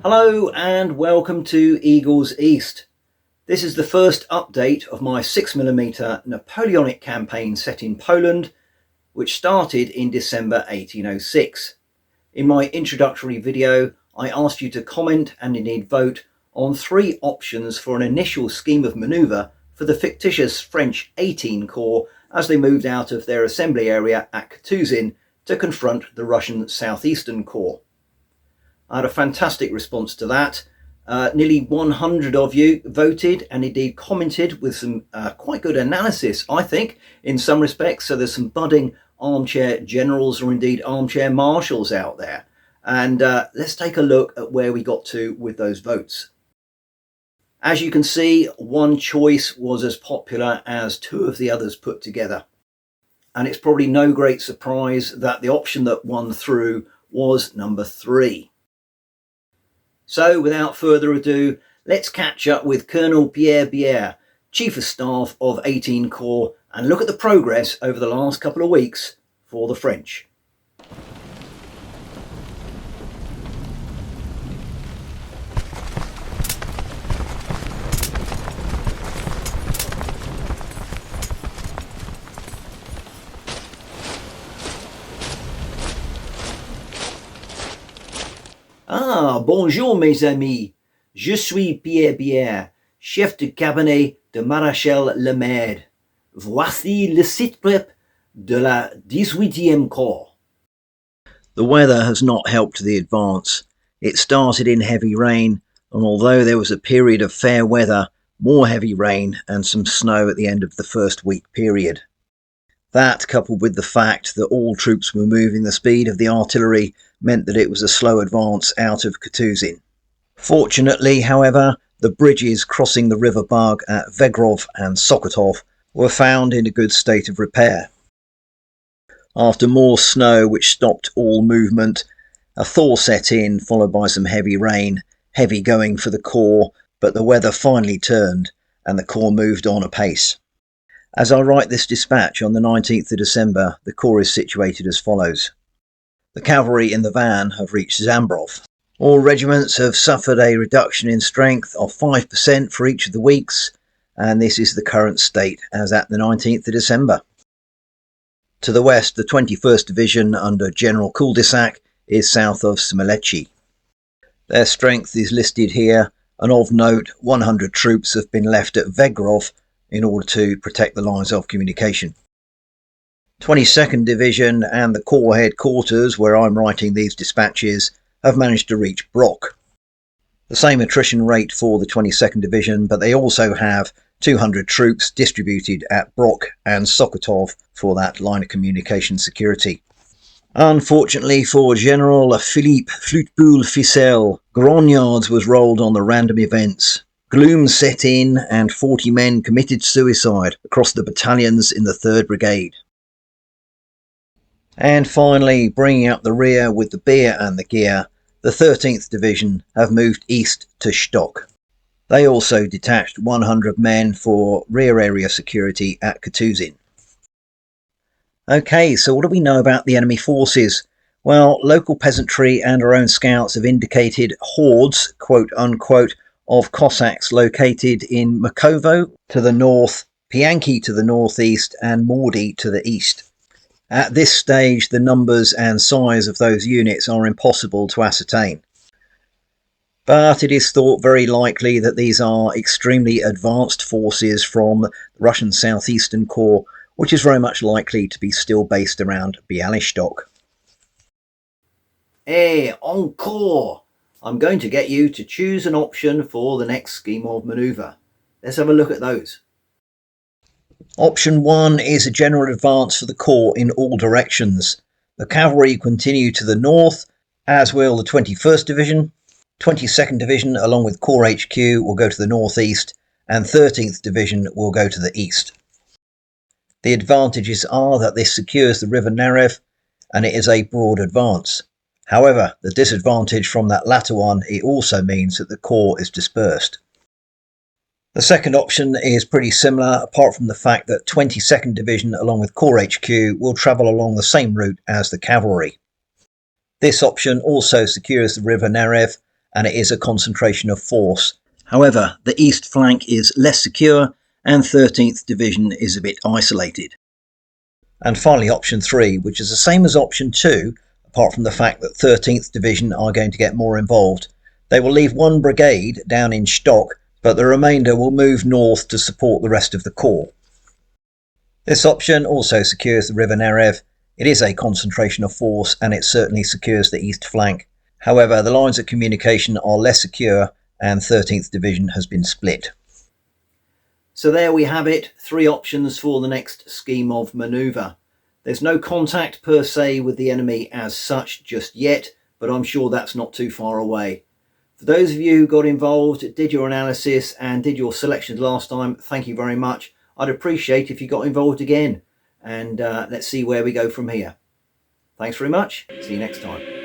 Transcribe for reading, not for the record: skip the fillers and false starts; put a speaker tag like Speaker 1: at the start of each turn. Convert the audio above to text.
Speaker 1: Hello and welcome to Eagles East. This is the first update of my 6mm Napoleonic campaign set in Poland, which started in December 1806. In my introductory video, I asked you to comment and indeed vote on 3 options for an initial scheme of manoeuvre for the fictitious French XVIII Corps as they moved out of their assembly area at Katuszin to confront the Russian Southeastern Corps. I had a fantastic response to that. Nearly 100 of you voted and indeed commented with some quite good analysis, I think, in some respects. So there's some budding armchair generals or indeed armchair marshals out there. And let's take a look at where we got to with those votes. As you can see, one choice was as popular as 2 of the others put together. And it's probably no great surprise that the option that won through was number 3. So, without further ado, let's catch up with Colonel Pierre Bière, Chief of Staff of XVIII Corps, and look at the progress over the last couple of weeks for the French. Ah, bonjour mes amis, je suis Pierre Bière, chef de cabinet de Marshal Lemmerde. Voici le site web de la XVIIIe Corps. The weather has not helped the advance. It started in heavy rain, and although there was a period of fair weather, more heavy rain and some snow at the end of the first week period. That, coupled with the fact that all troops were moving the speed of the artillery, meant that it was a slow advance out of Katuszin. Fortunately, however, the bridges crossing the River Bug at Vegrov and Sokotov were found in a good state of repair. After more snow which stopped all movement, a thaw set in, followed by some heavy rain, heavy going for the Corps, but the weather finally turned and the Corps moved on apace. As I write this dispatch on the 19th of December, the Corps is situated as follows. The cavalry in the van have reached Zambrov. All regiments have suffered a reduction in strength of 5% for each of the weeks, and this is the current state as at the 19th of December. To the west, the 21st Division under General Kuldisak is south of Smolechi. Their strength is listed here, and of note, 100 troops have been left at Vegrov in order to protect the lines of communication. 22nd Division and the Corps headquarters, where I'm writing these dispatches, have managed to reach Brok. The same attrition rate for the 22nd Division, but they also have 200 troops distributed at Brok and Sokotov for that line of communication security. Unfortunately for General Philippe Fluteboul Ficelle, Grognards was rolled on the random events. Gloom set in and 40 men committed suicide across the battalions in the 3rd Brigade. And finally, bringing up the rear with the beer and the gear, the 13th Division have moved east to Stok. They also detached 100 men for rear area security at Katuszin. Okay, so what do we know about the enemy forces? Well, local peasantry and our own scouts have indicated hordes, quote unquote, of Cossacks located in Makovo to the north, Pianki to the northeast, and Mordy to the east. At this stage, the numbers and size of those units are impossible to ascertain. But it is thought very likely that these are extremely advanced forces from the Russian Southeastern Corps, which is very much likely to be still based around Bialystok. Encore! I'm going to get you to choose an option for the next scheme of manoeuvre. Let's have a look at those. Option 1 is a general advance for the Corps in all directions. The cavalry continue to the north, as will the 21st Division. 22nd Division, along with Corps HQ, will go to the northeast, and 13th Division will go to the east. The advantages are that this secures the River Narew, and it is a broad advance. However, the disadvantage from that latter one, it also means that the Corps is dispersed. The second option is pretty similar, apart from the fact that 22nd Division along with Corps HQ will travel along the same route as the cavalry. This option also secures the River Narew and it is a concentration of force. However, the east flank is less secure and 13th Division is a bit isolated. And finally option 3, which is the same as option 2, apart from the fact that 13th Division are going to get more involved. They will leave one brigade down in Stok, but the remainder will move north to support the rest of the corps. This option also secures the River Narew. It is a concentration of force and it certainly secures the east flank. However, the lines of communication are less secure and 13th Division has been split. So there we have it, 3 options for the next scheme of manoeuvre. There's no contact per se with the enemy as such just yet, but I'm sure that's not too far away. For those of you who got involved, did your analysis and did your selections last time, thank you very much. I'd appreciate if you got involved again, and let's see where we go from here. Thanks very much. See you next time.